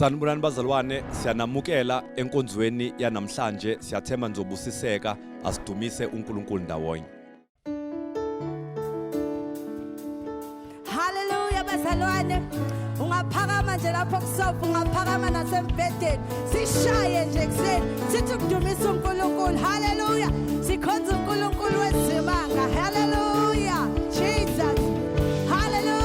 Sanibonani bazalwane, siyanamukela enkonzweni yanamhlanje. Siyathemba nizobusiseka, asidumise uNkulunkulu ndawonye. Hallelujah bazalwane. Ungaphakama nje lapho kusofa, ungaphakama nasembhedeni. Sishaye nje kuseni, sithi ukudumisa uNkulunkulu. Hallelujah. Sikhonza uNkulunkulu wezimanga. Hallelujah. Jesus. Hallelujah.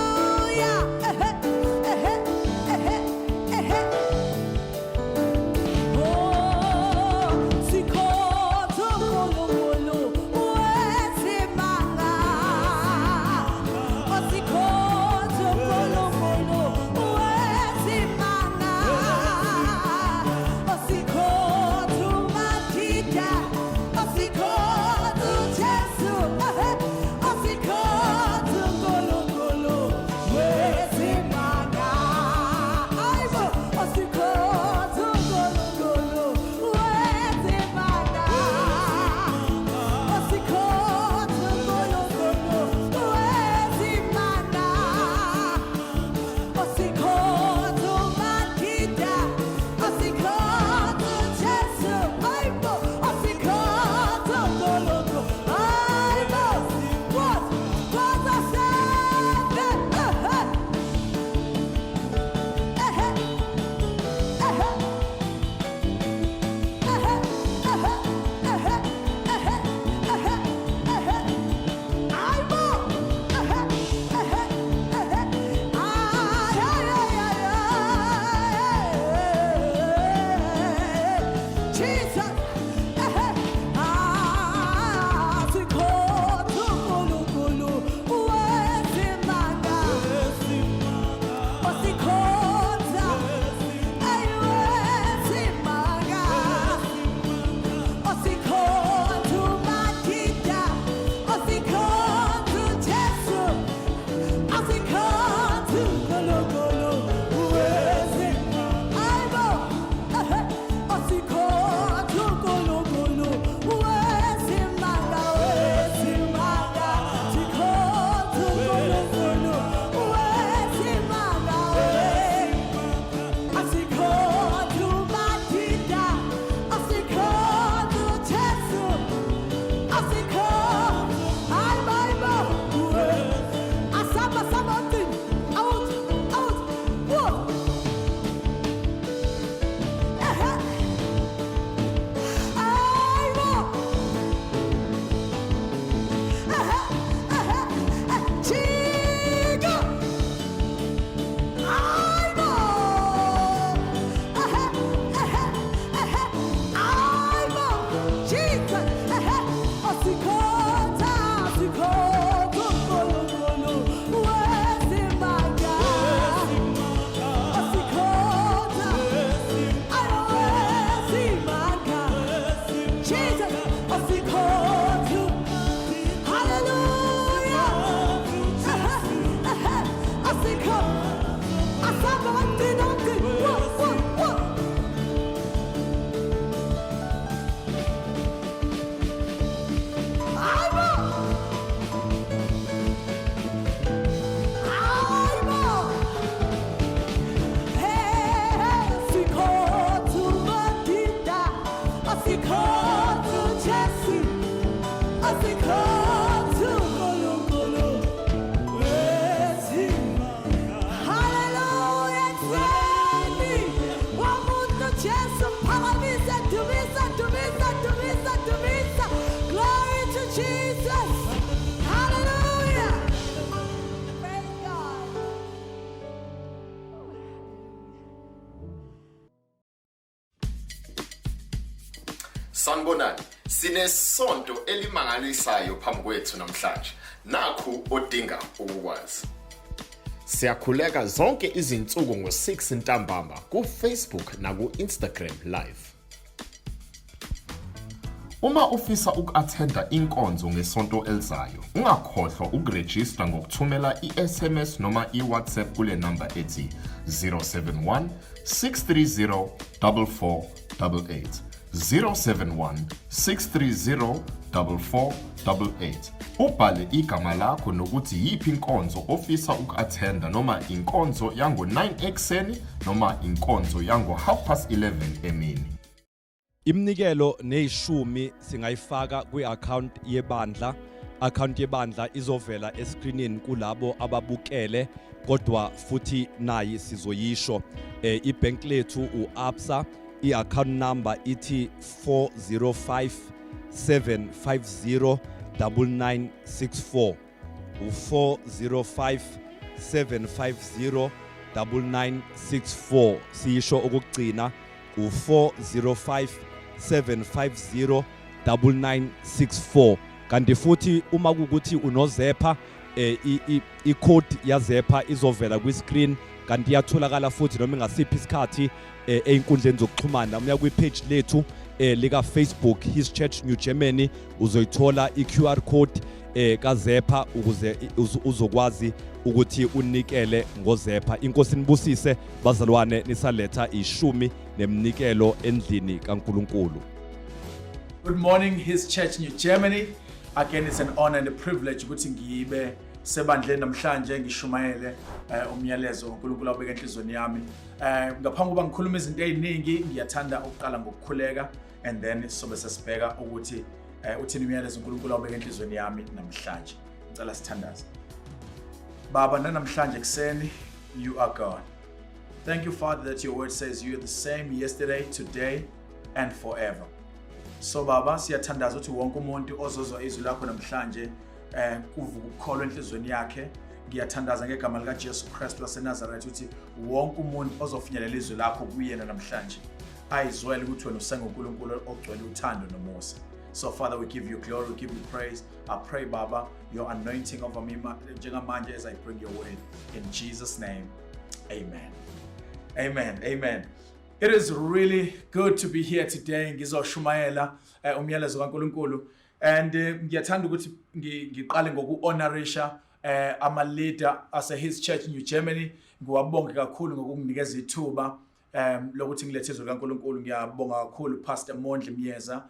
Sanibonani, sinesonto elimangalisayo phambi kwethu namhlanje. Nakhu odinga ukukwazi. Siyakhuleka zonke izinsuku ngo6 ntambama ku Facebook na ku Instagram live. Uma ufisa uku-attenda inkonzo ngesonto elizayo, ungakhohlwa ukuregister ngokuthumela i-SMS noma i-WhatsApp kule number ethi 071 630 4488. 071 630 4488. Ubhale igama lakho nokuthi yiphi inkonzo ofisa uku-attenda noma inkonzo yango-9 ekseni noma inkonzo yango-11:30 emini. Iminikelo neyishumi singayifaka kwi-account yebandla. Account yebandla izovela escreenini kulabo ababukele kodwa futhi nayi sizoyisho. Ibank lethu uAbsa, i-account number ithi 405-750-9964. u-405-750-9964. Siyisho okugcina u-405-750-9964. Kanti futhi uma kukuthi unozepha i-code yazepha izovela kwi-screen, kanti iyatholakala futhi noma ngasiphi isikhathi einkundleni zokuxhumana. Uya kwi-page lethu lika Facebook His Church New Germany, uzoyithola i-QR code kazepha ukuze uzokwazi ukuthi unikele ngozepha. Inkosi nibusise bazalwane, nisaletha ishumi neminikelo endlini kaNkulunkulu. Good morning, His Church New Germany. Again, it's an honor and a privilege ukuthi ngibe sebandleni namhlanje ngishumayele umyalezo uNkulunkulu awubeka enhlizweni yami. Ngaphambi kokuba ngikhuluma izinto eziningi, ngiyathanda ukuqala ngokukhuleka and then sobe sesibheka ukuthi uthini umyalezo uNkulunkulu awubeka enhlizweni yami namhlanje. Ngicela sithandaze. Baba, namhlanje kuseni, you are God. Thank you, Father, that your word says you are the same yesterday, today, and forever. So Baba, siyathandaza ukuthi wonke umuntu ozozwa izwi lakho namhlanje kuvuka ukukholwa enhlizweni yakhe. Ngiyathandaza ngegama lika Jesu Christ waseNazaretha ukuthi wonke umuntu ozofinyelela izwi lakho kuyena namhlanje ayizwele ukuthi wena usenguNkulunkulu ogcwele uthando nomusa. So Father, we give you glory, we give you praise. I pray Baba, your anointing over me njengamanje as I bring your word. In Jesus' name, amen. Amen. Amen. It is really good to be here today. Ngizoshumayela umyalezo kaNkulunkulu and ngiyathanda ukuthi ngiqale ngokuhonorisha ama-leader ase His Church New Germany. Ngiwabonge kakhulu ngokunginikeza ithuba lokuthi ngilethe izwi kaNkulunkulu. Ngiyabonga kakhulu Pastor Mondli Miyeza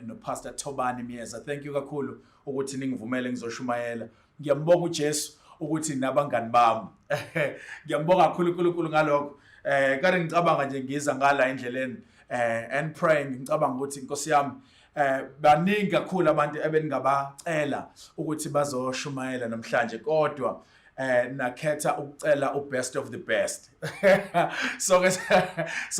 no Pastor Tobani Miyeza. Thank you kakhulu ukuthi ningivumele ngizoshumayela. Ngiyambonga uJesu ukuthi nabangani bami. Ngiyambonga kakhulu uNkulunkulu ngalokho. Kade ngicabanga nje ngiza ngala endleleni and praying ngicabanga ukuthi Nkosi yami baningi kakhulu abantu ebengabacela ukuthi bazoshumayela namhlanje kodwa nakhetha ukucela ubest of the best. so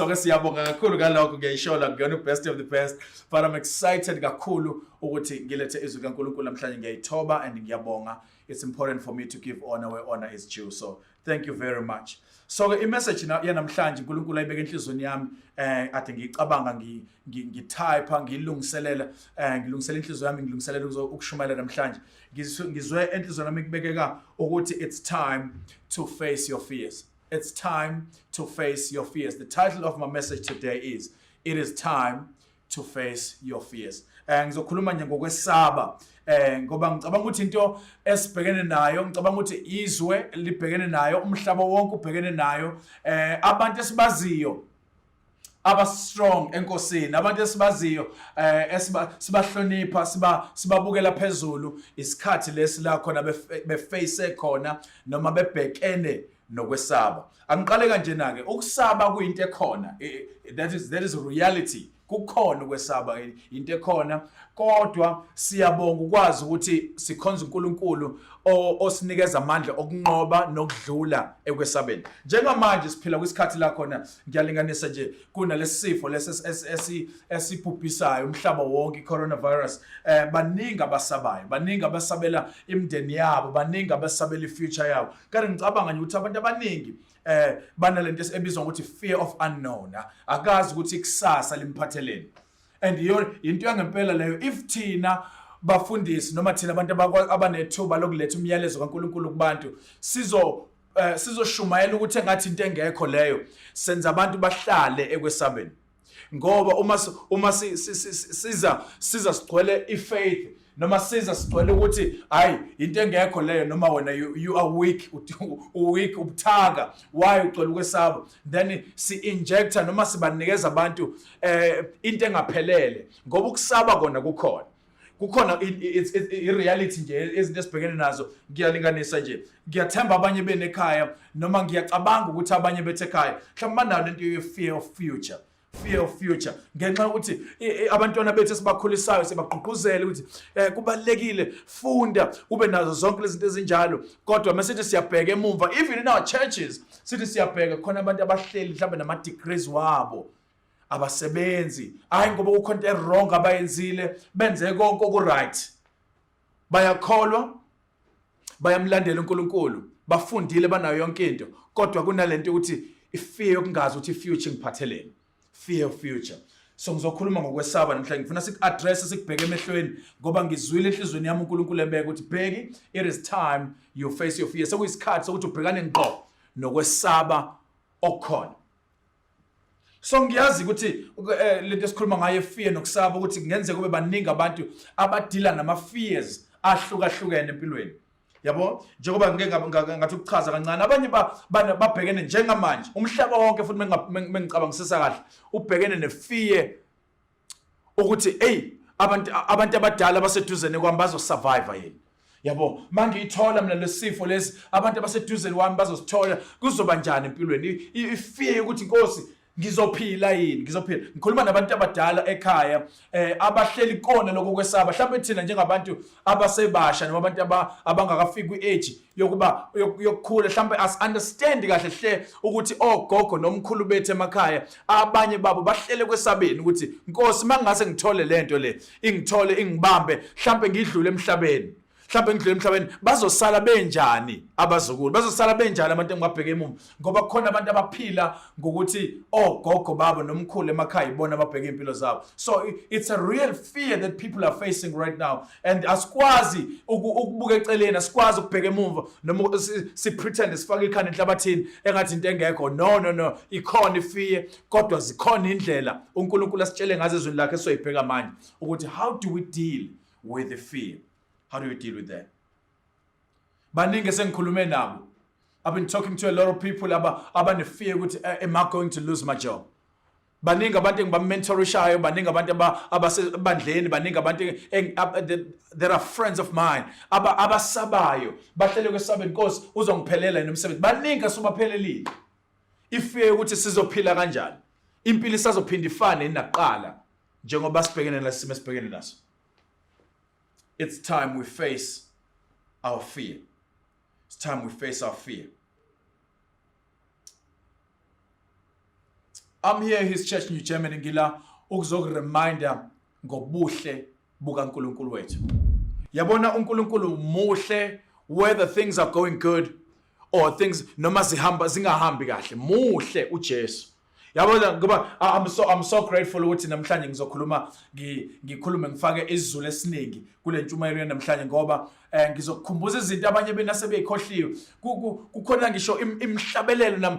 ke siyabonga kakhulu ngalokho, ngiyishola ngiyona ubest of the best, but I'm excited kakhulu ukuthi ngilethe izwi kaNkulunkulu namhlanje. Ngiyayithoba and ngiyabonga. It's important for me to give honor where honor is due. So thank you very much. So i-message yanamhlanje uNkulunkulu ayibeka enhlizweni yami ade ngicabanga ngitype ngilungiselela inhliziyo yami ngilungiselela ukushumayela namhlanje. Ngizwe enhlizweni yami kubekeka ukuthi it's time to face your fears. It's time to face your fears. The title of my message today is It is time to face your fears. Ngizokhuluma nje ngokwesaba ngoba ngicabanga ukuthi into esibhekene nayo, ngicabanga ukuthi izwe libhekene nayo, umhlaba wonke ubhekene nayo, abantu esibaziyo aba strong enkosini, abantu esibaziyo sibahlonipha, sibabukela phezulu, isikhathi lesi la khona beface khona noma bebhekene nokwesaba. Angiqale kanje nake, ukusaba kuyinto ekhona, that is reality. Kukhona ukwesaba into ekhona, kodwa siyabonga ukwazi ukuthi sikhonza uNkulunkulu osinikeza amandla okunqoba nokudlula ekwesabeni. Njengamanje siphila kwisikhathi la khona, ngiyalinganisa nje kunalesifo lesi esibhubhisayo umhlaba wonke, coronavirus. Baningi abasabayo, baningi abasabela imindeni yabo, baningi abasabela ifuture yabo. Kanti ngicabanga nje ukuthi abantu abaningi banalento ebizwa ukuthi fear of unknown. Akazi ukuthi ikusasa limphatheleni. And into yangempela leyo, if thina bafundisi noma thina abantu abanethuba lokuletha umyalezo kaNkulunkulu kubantu sizoshumayela ukuthi engathi into engekho leyo, senza abantu bahlale ekwesabeni. Ngoba uma siza sigcwele ifaith noma siza sigcwele ukuthi hayi into engekho leyo, noma wena you are weak, ubuthaka, why ucela ukwesaba, then si-injector noma sibanikeza abantu into engaphelele, ngoba ukusaba kona kukhona. kukhona it's reality nje izinto esibhekene nazo ngiyalinganisa nje ngiyathemba abanye benekhaya noma ngiyacabanga ukuthi abanye bethe ekhaya mhlawumbe banalo lento ye fear of future ngenxa ukuthi abantwana bethu esibakhulisayo sebagqugquzela ukuthi kubalekile funda ube nazo zonke lezi zinto ezinjalo kodwa masithi siyabheka emumva even in our churches sithi siyabheka khona abantu abahleli mhlawumbe nama degrees wabo abasebenzi hayi ngoba kukhona into wrong abayenzile benze konke oku right bayakholwa bayamlandela uNkulunkulu bafundile banayo yonke into kodwa kunalento ukuthi ifear yokungazi ukuthi future ngiphatheleni fear of future so ngizokhuluma ngokwesaba namhlanje ngifuna sik-address sikubheke emehlweni ngoba ngizwile enhlizweni yami uNkulunkulu ebeka ukuthi Bheki it is time you face your fear sekuyisikhathi sokuthi ubhekane ngqo nokwesaba okukhona so ngiyazi ukuthi lento esikhuluma ngayo fear nokusaba ukuthi kungenzeka kube baningi abantu abadila nama fears ahlukahlukene empilweni yabo njengoba ngathi ukuchaza kancane abanye babhekene njengamanje umhlaba wonke futhi mengicabangisisa kahle ubhekene nefear ukuthi abantu abadala baseduzene kwami bazosurvive yini yabo mangiyithola mina lesifo lesi abantu abaseduzene kwami bazosithola kuzoba njani empilweni ifear ukuthi Nkosi ngizophila ngikhuluma nabantu abadala ekhaya abahleli kona lokho kwesaba mhlawumbe thina njengabantu abasebasha noma abantu abangakafiki kwi-age yokuba yokukhula mhlawumbe as understand kahle hle ukuthi ogogo nomkhulu bethu emakhaya abanye babo bahlele kwesabeni ukuthi Nkosi mangase ngithole lento le ingithole ingibambe mhlawumbe ngidlule emhlabeni bazosala benjani abazukulu bazosala benjani abantu engibabheke emuva ngoba kukhona abantu abaphila ngokuthi ogogo babo nomkhulu emakhaya ibona ababheke impilo zabo so it's a real fear that people are facing right now and asikwazi ukubuka eceleni asikwazi ukubheka emuva noma si pretend sifake ikhanda enhlabathini engathi into engekho no ikhona ifear kodwa zikhona indlela uNkulunkulu asitshele ngazo ezweni lakhe esoyibheka manje ukuthi how do we deal with the fear. How do you deal with that? Baningi sengikhulume nabo. I've been talking to a lot of people about the fear ukuthi am I going to lose my job? Baningi abantu engibamentorishayo, baningi abantu abasebandleni, baningi abantu there are friends of mine abasabayo. Bahlele kwesabeni Nkosi uzongiphelela nomsebenzi. Baningi asubaphelelile. Ifear ukuthi sizophila kanjani? Impilo isazophinda ifane naqala njengoba sibhekene nasimo esibhekene naso. It's time we face our fear. It's time we face our fear. I'm here in his church New Germany ngila ukuzokureminder ngobuhle bukaNkulunkulu wethu. Yabona uNkulunkulu muhle whether things are going good or things noma zingahambi kahle. Muhle uJesu. Yabona ngoba I'm so grateful ukuthi namhlanje ngizokhuluma ngikhulume ngifake isizulu esiningi kule ntshumayelo namhlanje ngoba ngizokukhumbuza izinto abanye benasebeyikhohliwe kukhona ngisho imhlabelelo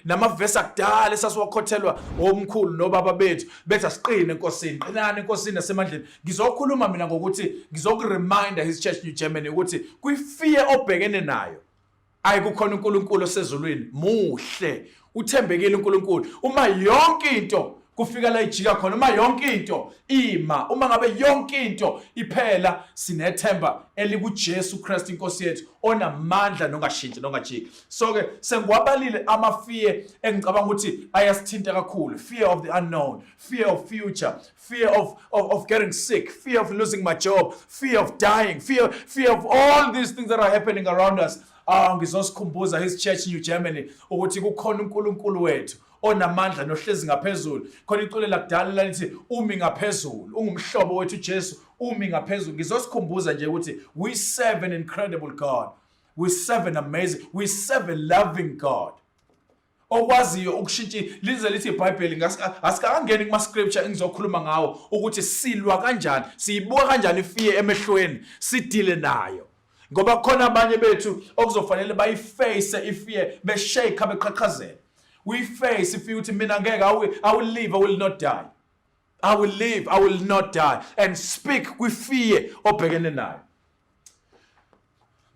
namavesi akudala esasiwakhothelwa omkhulu nobaba bethu bethi asiqine enkosini qinani enkosini nasemandleni ngizokhuluma mina ngokuthi ngizokureminder his church New Germany ukuthi kwi-fear obhekene nayo ayikukhona uNkulunkulu osezulwini muhle uthembekile uNkulunkulu uma yonke into kufika la ijika khona uma yonke into uma ngabe yonke into iphela sinethemba elikuJesu Christ inkosi yethu onamandla nongashintshi nongajiki so ke sengiwabalile ama-fear engicabanga ukuthi ayasithinta kakhulu fear of the unknown fear of future fear of getting sick fear of losing my job fear of dying fear of all these things that are happening around us ngizosikhumbuza his church New Germany ukuthi kukhona uNkulunkulu wethu onamandla nohlezi ngaphezulu khona iculo lakudala lalithi umi ngaphezulu ungumhlobo wethu uJesu umi ngaphezulu ngizosikhumbuza nje ukuthi we serve an incredible God we serve an amazing we serve a loving God okwaziyo ukushintsha lize lithi iBhayibheli asikangeni kuma scripture engizokhuluma ngawo ukuthi silwa kanjani siyibuka kanjani ifear emehlweni sidile nayo ngoba khona abanye bethu okuzofanele bayiface ifear beshake beqhaqhazela we face if you mina ngeke I will live I will not die I will live I will not die and speak with fear obhekene nayo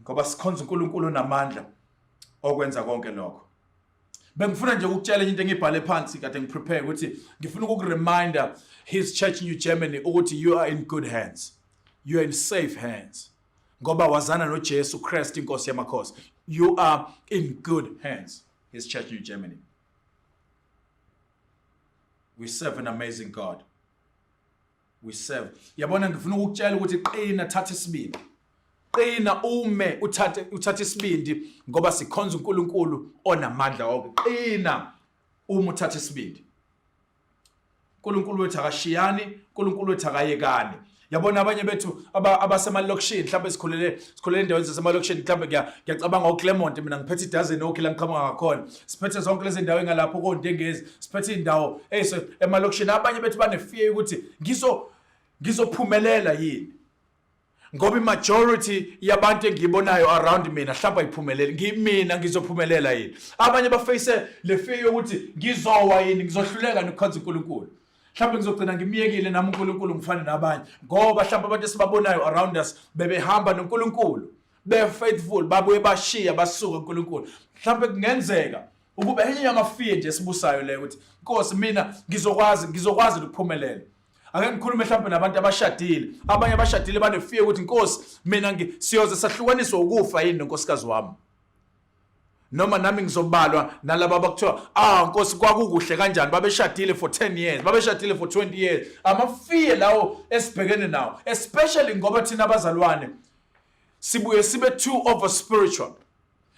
ngoba sikhonza uNkulunkulu namandla okwenza konke lokho bengifuna nje ukutshela into engibhale phansi kade ngiprepare ukuthi ngifuna ukureminder his church New Germany ukuthi you are in good hands you are in safe hands. Ngoba wazana no Jesu Christ inkosi yamakhosi. You are in good hands. His church in Germany. We serve an amazing God. We serve. Yabona ngifuna ukutshela ukuthi qina thatha isibindi. Qina ume uthathe isibindi ngoba sikhonza uNkulunkulu onamandla wonke. Qina uma uthatha isibindi. uNkulunkulu wethu akashiyani, uNkulunkulu wethu akayekani. Yabona abanye bethu abasemalokishini mhlawumbe sikhulele endaweni zasemalokishini mhlawumbe ngiyacabanga uClermont mina ngiphethe idozen okhi la ngiqhamuka ngakhona. Siphethe zonke lezi ndawo engalapho koNdengezi, siphethe indawo emalokishini. Abanye bethu banefear ukuthi ngizophumelela yini. Ngoba majority yabantu engibonayo around mina mhlawumbe ayiphumelele. Mina ngizophumelela yini. Abanye baface le fear yokuthi ngizowa yini, ngizohluleka nokukhonza uNkulunkulu. Mhlawumbe ngizogcina ngimiyekile nami uNkulunkulu ngifane nabanye ngoba mhlawumbe abantu esibabonayo around us bebehamba noNkulunkulu, be faithful, babuye bashiya basuka uNkulunkulu. Mhlawumbe kungenzeka ukuba enye yamafear nje esibusayo le ukuthi Nkosi mina ngizokwazi ukuphumelela. Ake ngikhulume mhlawumbe nabantu abashadile. Abanye abashadile banefear ukuthi Nkosi mina siyoze sahlukaniswa ukufa yini nonkosikazi wami. Noma nami ngizobalwa nalabo abakuthiwa Nkosi kwakukuhle kanjani babeshadile for 10 years, babeshadile for 20 years. Amafear lawo esibhekene nawo, especially ngoba thina abazalwane sibuye sibe too over spiritual.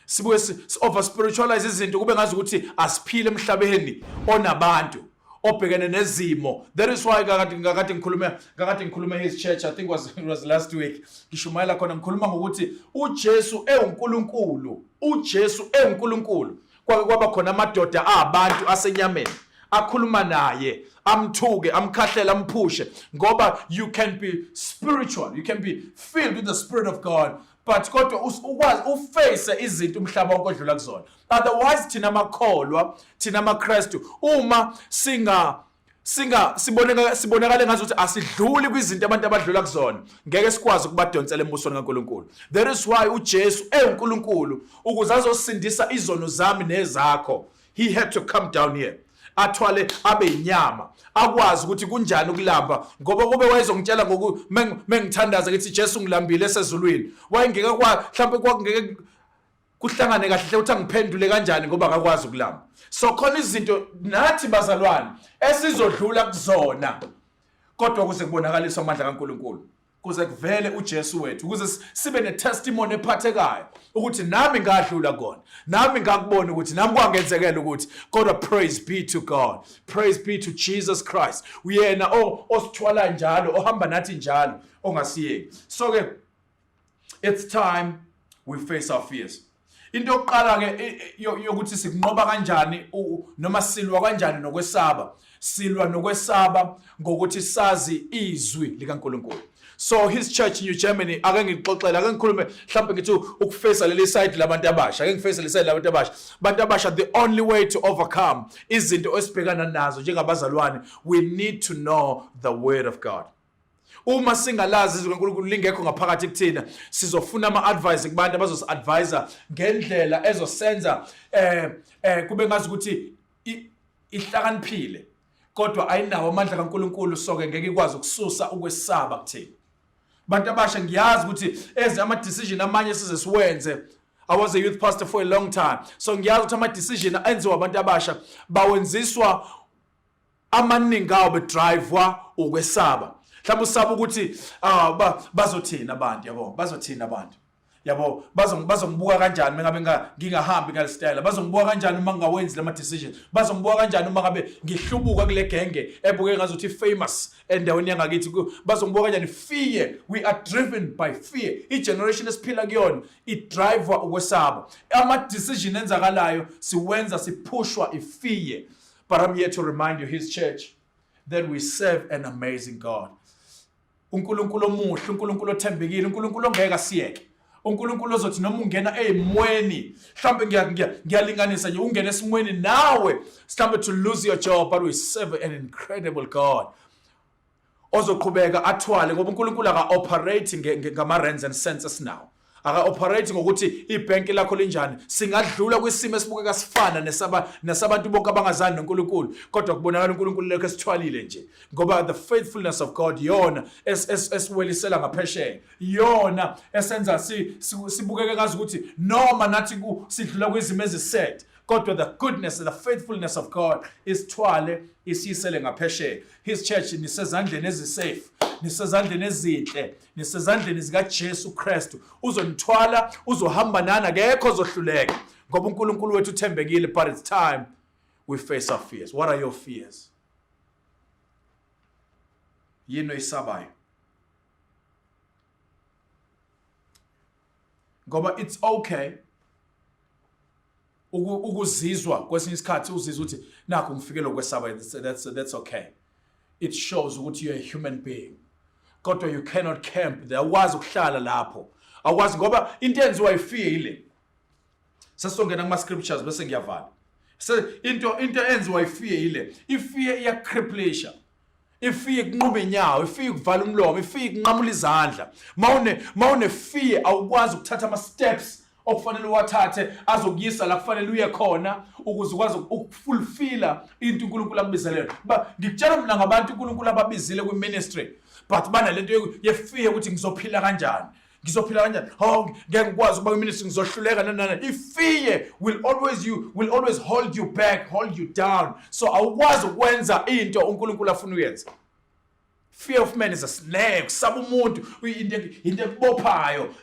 Sibuye over spiritualize izinto kube ngazi ukuthi asiphile emhlabeni onabantu obhekene nezimo. That is why ngakade ngikhuluma his church, I think it was last week. Ngishumayela khona ngikhuluma ngokuthi uJesu uNkulunkulu. uJesu uNkulunkulu. Kwaba khona amadoda abantu asenyameni akhuluma naye, amthuke, amkhahlela, amphushe ngoba you can be spiritual, you can be filled with the Spirit of God, but kodwa ukwazi uface izinto umhlaba wonke odlula kuzona. Otherwise thina makholwa, thina maKristu uma sibonakala ngazuthi asidluli kwizinto abantu abadlula kuzona, ngeke sikwazi ukubadonsela embusweni kaNkulunkulu. That is why uJesu uNkulunkulu ukuze azosindisa izono zami nezakho, he had to come down here. Athwale abe inyama, akwazi ukuthi kunjani ukulamba ngoba kube wayezongitshela ngoku mengithandaza ukuthi Jesu ngilambile esezulwini. Wayengeke mhlawumbe kwakungeke kuhlangane kahle uthi angiphendule kanjani ngoba akakwazi ukulamba. So khona izinto nathi bazalwane esizodlula kuzona kodwa kuze kubonakaliswe amandla kaNkulunkulu, kuze kuvele uJesu wethu, kuze sibe netestimony ephathekayo ukuthi nami ngadlula kona, nami ngakubona ukuthi nami kwangenzekela ukuthi, kodwa praise be to God, praise be to Jesus Christ. Uyena osithwala njalo, ohamba nathi njalo, ongasiyeki. So ke it's time we face our fears. Into yokuqala ke yokuthi sikunqoba kanjani noma silwa kanjani nokwesaba. Silwa nokwesaba ngokuthi sazi izwi likaNkulunkulu. So his church in New Germany ake ngixoxela, ake ngikhulume mhlawumbe ngithi ukufesa leli side labantu abasha, ake ngifesa leli side labantu abasha. Abantu abasha, the only way to overcome izinto esibhekana nazo njengabazalwane, we need to know the word of God. Uma singalazi izwi likaNkulunkulu lingekho ngaphakathi kuthina, sizofuna ama-advice kubantu abazos-advisa ngendlela ezosenza kube ngazi ukuthi ihlakaniphile, kodwa ayinawo amandla kaNkulunkulu, soke ngeke ikwazi ukususa ukwesaba kuthina. Bantu abasha ngiyazi ukuthi ama-decision amanye size siwenze. I was a youth pastor for a long time, so ngiyazi ukuthi ama-decision enziwa abantu abasha bawenziswa amaningi awo bedrivewa ukwesaba. Mhlawumbe usaba ukuthi bazothina abantu, yabo, bazothina abantu, yabo, bazongibuka kanjani mengabe ngingahambi ngalistyle, bazongibuka kanjani uma ngingawenzi lama decisions, bazongibuka kanjani uma ngabe ngihlubuka kule genge ebuke ngazuthi famous endaweni yangakithi, bazongibuka kanjani. Fear, we are driven by fear. I-generation esiphila kuyona i-drive ukwesaba. Ama-decision enzakalayo siwenza sipushwa i-fear. But I'm here to remind you, his church, that we serve an amazing God. uNkulunkulu omuhle, uNkulunkulu othembekile, uNkulunkulu ongeke asiyeke, uNkulunkulu ozothi noma ungena ezimweni, mhlawumbe ngiyalinganisa nje ungena esimweni nawe mhlawumbe to lose your job, but we serve an incredible God ozoqhubeka athwale ngoba uNkulunkulu aka-operate ngama-rands and senses now. aka-operating ngokuthi ibhenki lakho linjani. Singadlula kwisimo esibukeka sifana nesabantu bonke abangazani noNkulunkulu, kodwa kubonakala uNkulunkulu lokho esithwalile nje, ngoba the faithfulness of God yona esiwelisela ngaphesheya, yona esenza sibukeke kazi ukuthi noma nathi sidlula kwizimo eziset, kodwa the goodness and the faithfulness of God isithwale isiyisele ngaphesheya. His church nisezandleni ezisafe, nisezandleni ezinhle, nisezandleni zikaJesu Kristu. Uzonithwala, uzohamba nana, akekho ozohluleka ngoba uNkulunkulu wethu uthembekile. But it's time we face our fears. What are your fears? Yini oyisabayo? Ngoba it's okay ukuzizwa kwesinye isikhathi uzizwa ukuthi nakho ngifikele ukwesaba. That's okay. It shows ukuthi you're a human being. Kodwa you cannot camp there. Awazi ukuhlala lapho. Awazi ngoba into enziwa ifear ile. Sesongena kuma scriptures bese ngiyavala. Into enziwa ifear ile. Ifear iyacripplisha. Ifear kunquma inyawo, ifear kuvala umlomo, ifear kunqamula izandla. Mawune fear awukwazi ukuthatha ama steps okufanele uwathathe azokuyisa la kufanele uye khona ukuze ukwazi ukufulfilla into uNkulunkulu akubizeleyo. Ngikutshela mina ngabantu uNkulunkulu ababizile kwi ministry, but bana lento yefear ukuthi ngizophila kanjani. Ngeke ngikwazi ukuba kwi-ministry ngizohluleka nana. Ifear will always hold you back, hold you down. So awukwazi ukwenza into uNkulunkulu afuna uyenza. Fear of man is a snake. Saba umuntu into ekubophayo.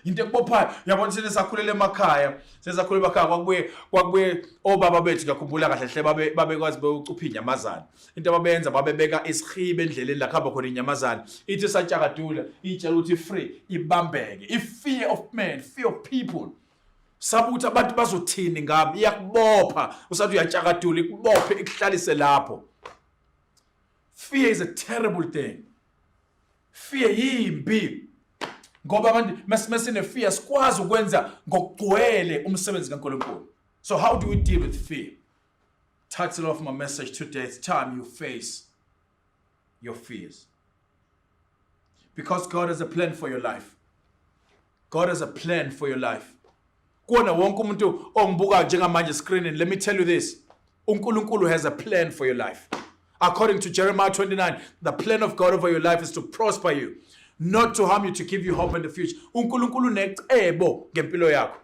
Yabona sesakhulele emakhaya. Sesakhulele emakhaya kwakubuye obaba bethu ngakhumbula kahle hle babekwazi beucupha inyamazana. Into ababenza babebeka isihibe endleleni la khamba khona inyamazana. Ithi satshakadula, itshela ukuthi free, ibambeke. Fear of man, fear of people. Sabuthi abantu bazothini ngami, iyakubopha. Usathi uyatshakadula ikubophe ikuhlalise lapho. Fear is a terrible thing. Fear yimbi ngoba abantu mesine fear sikwazi ukwenza ngokugcwele umsebenzi kaNkulunkulu. So how do we deal with fear? Title of my message today is time you face your fears. Because God has a plan for your life. God has a plan for your life. Kuona wonke umuntu ongibuka njengamanje screening, let me tell you this. uNkulunkulu has a plan for your life. According to Jeremiah 29, the plan of God over your life is to prosper you, not to harm you, to give you hope in the future. uNkulunkulu necebo ngempilo yakho.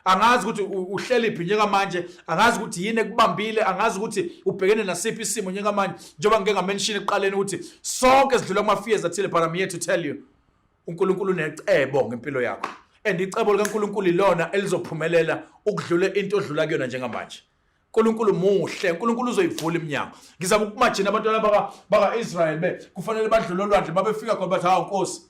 Angazi ukuthi uhleli phi njengamanje, angazi ukuthi yini ekubambile, angazi ukuthi ubhekene nasiphi isimo njengamanje. Njengoba ngeke ngamention eqaleni ukuthi sonke sidlula kuma fears athile, but I'm here to tell you uNkulunkulu necebo ngempilo yakho. And icebo likaNkulunkulu ilona elizophumelela ukudlula into odlula kuyona njengamanje. uNkulunkulu muhle, uNkulunkulu uzoyivula iminyango. Ngizama ukumagina abantwana baka Israel kufanele badlule olwandle babefika khona bathi hawu Nkosi,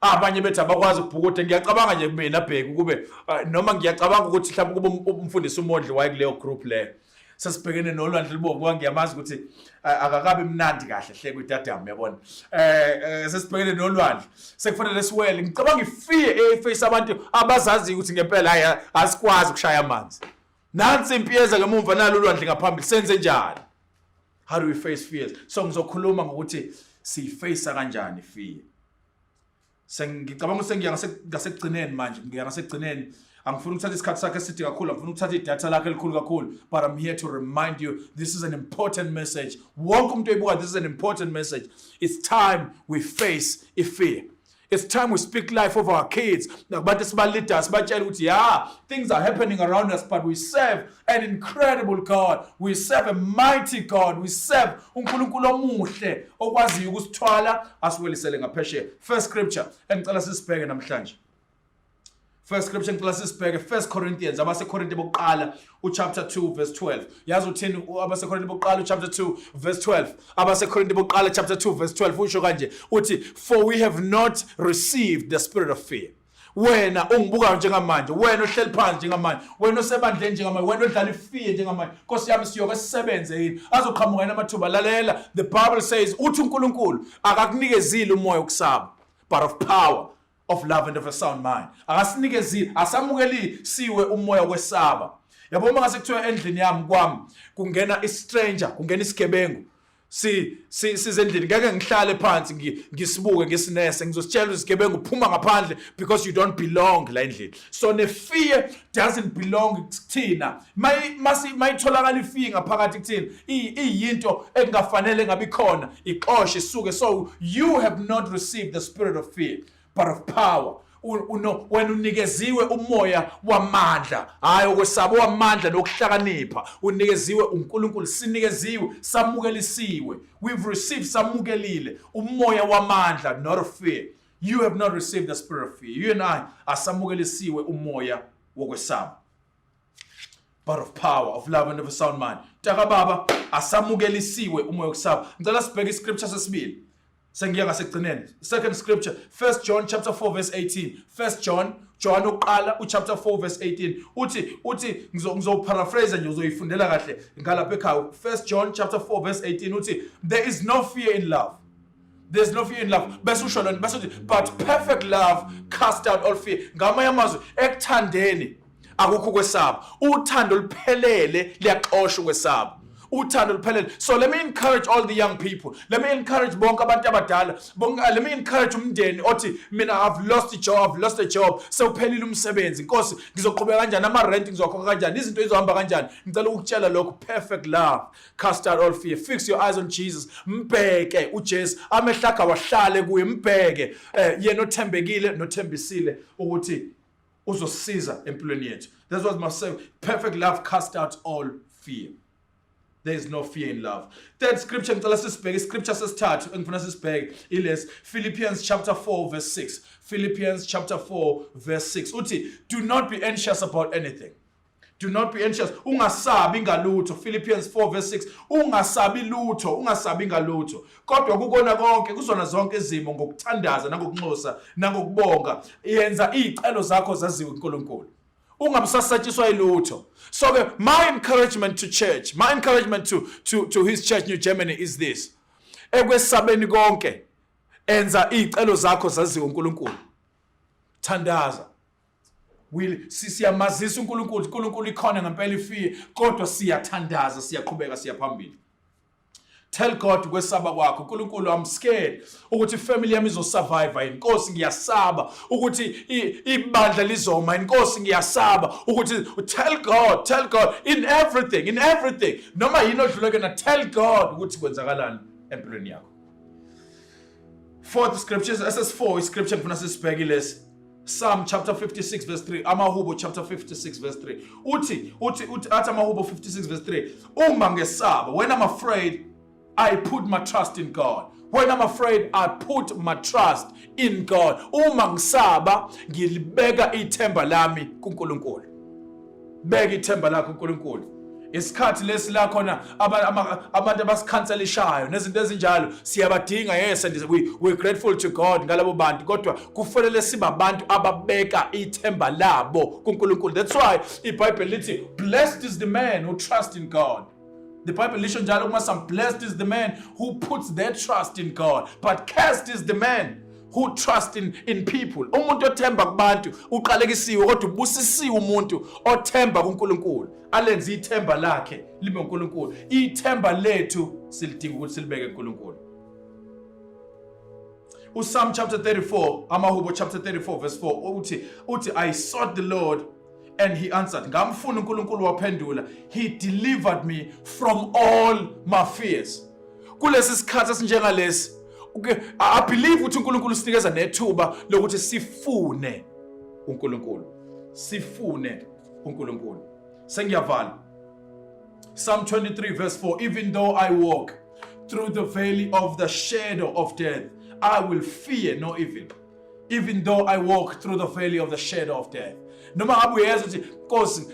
abanye bethi abakwazi ukubhukude. Ngiyacabanga nje mina Bheki kube noma ngiyacabanga ukuthi mhlawumbe kube umfundisi uMondli waye kuleyo group leyo. Sesibhekene nolwandle libomvu, ngiyamazi ukuthi akakabe mnandi kahle hle kwitadam, uyabona. Sesibhekene nolwandle sekufanele siwele. Ngicabanga ifear eface abantu abazazi ukuthi ngempela hayi asikwazi ukushaya amanzi. Nansi impiyeza ngemuva nalo ulwandle ngaphambili, senze njani? How do we face fears? So ngizokhuluma ngokuthi siyiface kanjani fear. Ngicabanga sengiya ngasekugcineni manje, ngiya ngasekugcineni. Angifuni ukuthatha isikhathi sakhe esithi kakhulu, angifuni ukuthatha idatha lakhe elikhulu kakhulu, but I'm here to remind you this is an important message. Wonke umuntu oyibuka, this is an important message. It's time we face fear. It's time we speak life over our kids. But yeah, things are happening around us, but we serve an incredible God. We serve a mighty God. We serve uNkulunkulu omuhle okwaziyo ukusithwala asiwelisele ngaphesheya. First scripture engicela sisibheke namhlanje. First scripture ngicela sisibheke 1 Corinthians abaseKorinte bokuqala chapter 2 verse 12. Yazi uthini abaseKorinte bokuqala chapter 2 verse 12. AbaseKorinte bokuqala chapter 2 verse 12 usho kanje uthi, for we have not received the spirit of fear. Wena ungibuka njengamanje, wena ohleli phansi njengamanje, wena osebandleni njengamanje, wena odlala ifear njengamanje. Nkosi yami siyoke sisebenze yini azoqhamuka namathuba. Lalela, the Bible says uthi uNkulunkulu akakunikezile umoya wokusaba, but of power, of love and of a sound mind. Akasinikezile, asamukeli siwe umoya wesaba. Yabo uma ngase kuthiwa endlini yami kwami kungena istranger, kungena isigebengu, sizendlini ngeke ngihlale phansi ngisibuke ngisinese ngizositshela izigebengu uphuma ngaphandle because you don't belong la endlini. So ne fear doesn't belong kuthina. Mayitholakala ifear ngaphakathi kuthina iyinto engafanele ngabe ikhona ixoshe isuke. So you have not received the spirit of fear but of power. When unikeziwe umoya wamandla hayi okwesaba wamandla nokuhlakanipha unikeziwe uNkulunkulu sinikeziwe samukelisiwe we've received samukelile umoya wamandla not of fear. You have not received the spirit of fear. You and I asamukelisiwe umoya wokwesaba but of power, of love and of a sound mind. Taka baba asamukelisiwe umoya wokwesaba. Ngicela sibheke iscripture sesibili. Second scripture, 1 John chapter 4 verse 18. 1 John uqala chapter 4 verse 18. Uthi ngizoparaphrase nje uzoyifundela kahle ngalapha ekhaya. 1 John chapter 4 verse 18 uthi there is no fear in love. There's no fear in love. But perfect love casts out all fear. Ngamanye amazwi ekuthandeni akukho kwesaba. Uthando luphelele liyaxosha ukwesaba. So let me encourage all the young people. Let me encourage bonke abantu abadala. Let me encourage umndeni othi mina I've lost a job. Sewuphelile umsebenzi. Inkosi ngizoqhubeka kanjani ama rent ngizokhokha kanjani? Izinto izohamba kanjani? Ngicela ukutshela lokho perfect love cast out all fear. Fix your eyes on Jesus. Mbheke uJesu amehlaka wahlale kuye mbheke. Yena othembekile nothembisile ukuthi uzosiza empilweni yethu. That's what must say. Perfect love cast out all fear. There is no fear in love. Third scripture ngicela sisibheke scripture sesithathu engifuna sisibheke iles Philippians chapter 4 verse 6. Philippians chapter 4 verse 6. Uthi do not be anxious about anything. Do not be anxious. Ungasabi ngalutho. Philippians 4 verse 6. Ungasabi ngalutho. Kodwa kukona konke kuzona zonke izimo ngokuthandaza nangokunxosa nangokubonga. Yenza izicelo zakho zaziwe uNkulunkulu. Ungabusasatshiswa ilutho. So my encouragement to church, my encouragement to his church New Germany is this. Ekwesabeni konke enza izicelo zakho zaziwe uNkulunkulu. Thandaza. Siyamazisa uNkulunkulu ikhona ngempela ifear kodwa siyathandaza siyaqhubeka siyaphambili. Tell God kwesaba kwakho uNkulunkulu I'm scared ukuthi family yami izosurvive inkosi ngiyasaba ukuthi ibandla lizoma inkosi ngiyasaba ukuthi tell God in everything noma yini odluleke na tell God ukuthi kwenzakalani empilweni yakho. Fourth scripture SS4 scripture ngifuna sisibheke lesi Psalm chapter 56 verse 3 Amahubo chapter 56 verse 3 uthi athi Amahubo 56 verse 3 uma ngesaba when I'm afraid I put my trust in God. When I'm afraid, I put my trust in God. Uma ngisaba ngilibeka ithemba lami kuNkulunkulu. Beka ithemba lakho kuNkulunkulu. Isikhathi lesi la khona abantu abasikhanselishayo nezinto ezinjalo siyabadinga yes and we're grateful to God ngalabo bantu kodwa kufanele sibe abantu ababeka ithemba labo kuNkulunkulu. That's why iBhayibheli lithi blessed is the man who trusts in God. The Bible lisho njalo kuma blessed is the man who puts their trust in God, but cursed is the man who trusts in people. Umuntu othemba kubantu uqalekisiwe kodwa ubusisiwe umuntu othemba kuNkulunkulu. Alenza ithemba lakhe libe uNkulunkulu. Ithemba lethu silidinga ukuthi silibeke kuNkulunkulu. Psalm chapter 34, Amahubo chapter 34 verse 4 uthi I sought the Lord and he answered. Ngamfuna uNkulunkulu waphendula. He delivered me from all my fears. Kulesi sikhathi esinjengalesi, I believe ukuthi uNkulunkulu sinikeza nethuba lokuthi sifune uNkulunkulu. Sifune uNkulunkulu. Sengiyavala. Psalm 23 verse 4 even though I walk through the valley of the shadow of death, I will fear no evil. Even though I walk through the valley of the shadow of death. Noma ngabe uyezwa ukuthi Nkosi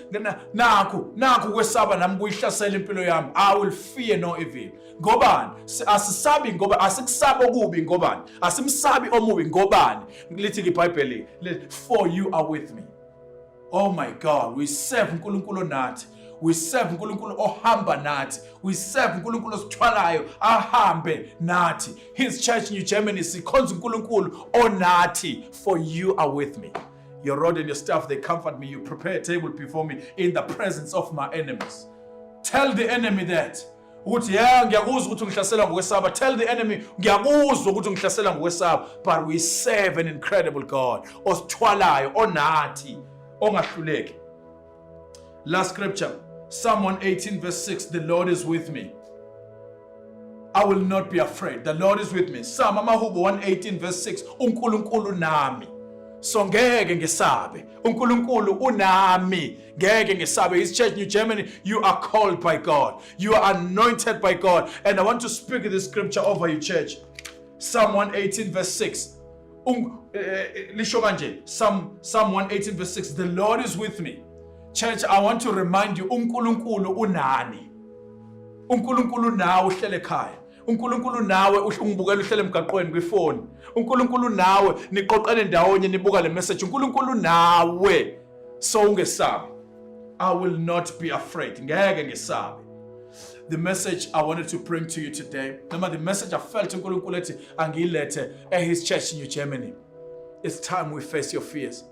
nakho kwesaba nami kuyihlasela impilo yami I will fear no evil. Ngobani? Asisabi ngoba asikusaba okubi ngobani? Asimsabi omubi ngobani? Lithi iBhayibheli for you are with me. Oh my God, we serve uNkulunkulu nathi. We serve uNkulunkulu ohamba nathi. We serve uNkulunkulu osithwalayo ahambe nathi. His church New Germany sikhonza uNkulunkulu onathi. For you are with me. Your rod and your staff, they comfort me. You prepare a table before me in the presence of my enemies. Tell the enemy that. ukuthi yeah ngiyakuzwa ukuthi ungihlasela ngokwesaba. Tell the enemy ngiyakuzwa ukuthi ungihlasela ngokwesaba, but we serve an incredible God osithwalayo, onathi, ongahluleki. Last scripture, Psalm 118 verse 6, the Lord is with me. I will not be afraid. The Lord is with me. Psalm 118 verse 6, uNkulunkulu nami. So ngeke ngesabe. uNkulunkulu unami. Ngeke ngesabe. His church, New Germany, you are called by God. You are anointed by God. And I want to speak this scripture over you, church. Psalm 118 verse 6. Psalm 118 verse 6, the Lord is with me. Church, I want to remind you, uNkulunkulu unani. uNkulunkulu nawe uhlele ekhaya. uNkulunkulu nawe ungibukela uhlele emgaqweni kwifoni. uNkulunkulu nawe niqoqene ndawonye nibuka le message. uNkulunkulu nawe. So ungesabi. I will not be afraid. Ngeke ngesabi. The message I wanted to bring to you today, the message I felt uNkulunkulu ethi angilethe at his church in New Germany. It's time we face your fears.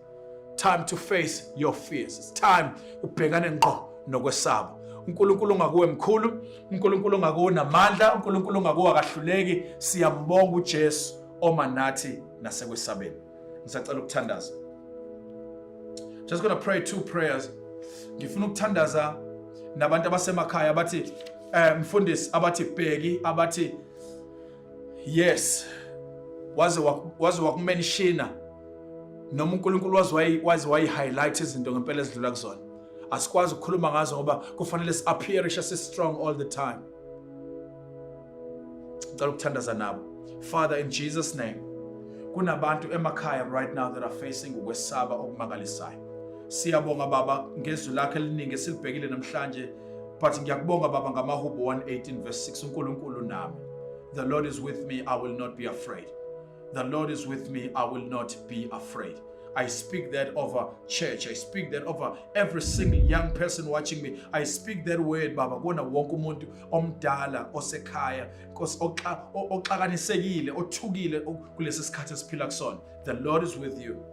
Time to face your fears. It's time ubhekane ngqo nokwesaba. uNkulunkulu ngakuwe mkhulu, uNkulunkulu ngakuwe namandla, uNkulunkulu ngakuwe akahluleki. Siyambonga uJesu omanathi nasekwesabeni. Ngisacela ukuthandaza. Just going to pray 2 prayers. Ngifuna ukuthandaza nabantu abasemakhaya abathi mfundisi, abathi Bheki, abathi yes waze wakumenshina noma uNkulunkulu wazi wayi-highlight izinto ngempela ezidlula kuzona. Asikwazi ukukhuluma ngazo ngoba kufanele si-appearishe si-strong all the time. Ngicela ukuthandaza nabo. Father, in Jesus' name, kunabantu emakhaya right now that are facing ukwesaba okumangalisayo. Siyabonga Baba ngezwi lakho eliningi silibhekile namhlanje, but ngiyakubonga Baba ngamaHubo 118 verse 6, uNkulunkulu nami. The Lord is with me, I will not be afraid. The Lord is with me, I will not be afraid. I speak that over church. I speak that over every single young person watching me. I speak that word, Baba. Kona wonke umuntu omdala osekhaya, oxakanisekile, othukile kulesi sikhathi esiphila kusona. The Lord is with you.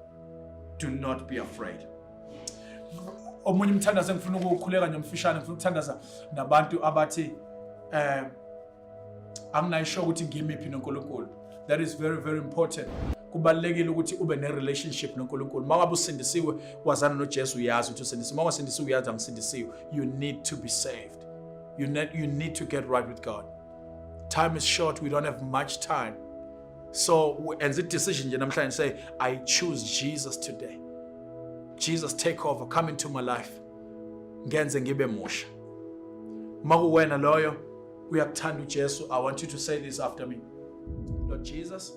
Do not be afraid. Omunye umthandazo ngifuna ukukhuleka nomfishane, ngifuna ukuthandaza nabantu abathi anginayisho ukuthi ngimiphi noNkulunkulu. That is very, very important. Kubalekile ukuthi ube ne relationship noNkulunkulu. Mangabe usindisiwe wazana noJesu uyazi ukuthi usindisiwe. Mangabe usindisiwe uyazi angisindisiwe. You need to be saved. You need to get right with God. Time is short. We don't have much time. So enze a decision nje namhlanje and say, I choose Jesus today. Jesus, take over. Come into my life. Ngenze ngibe musha. Makuwena loyo uyakuthanda uJesu. I want you to say this after me. Lord Jesus,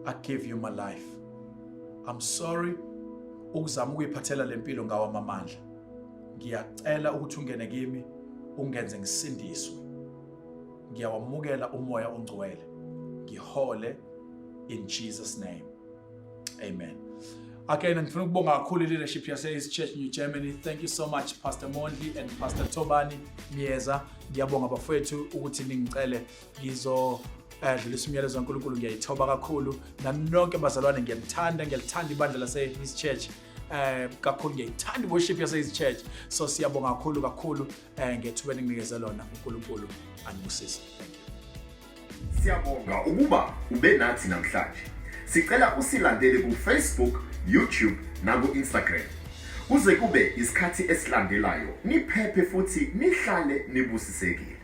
I give you my life. I'm sorry ukuzama ukuyiphathela lempilo ngawa amandla. Ngiyacela ukuthi ungene kimi, ungenze ngisindiswe. Ngiyawamukela umoya ongcwele. Ngihole in Jesus' name. Amen. Again, ngifuna ukubonga kakhulu leadership yase His Church New Germany. Thank you so much Pastor Mondli and Pastor Tobani Mieza. Ngiyabonga bafowethu ukuthi ningicele ngizo dlulisa umyalezo kaNkulunkulu. Ngiyayithoba kakhulu nanonke bazalwane, ngiyalithanda ibandla lase His Church. Kakhulu ngiyayithanda worship yase His Church. So siyabonga kakhulu ngethuba enginikeze lona uNkulunkulu anibusise. Thank you. Siyabonga ukuba ube nathi namhlanje. Sicela usilandele ku Facebook, YouTube na ku Instagram. Kuze kube isikhathi esilandelayo niphephe futhi nihlale nibusisekile.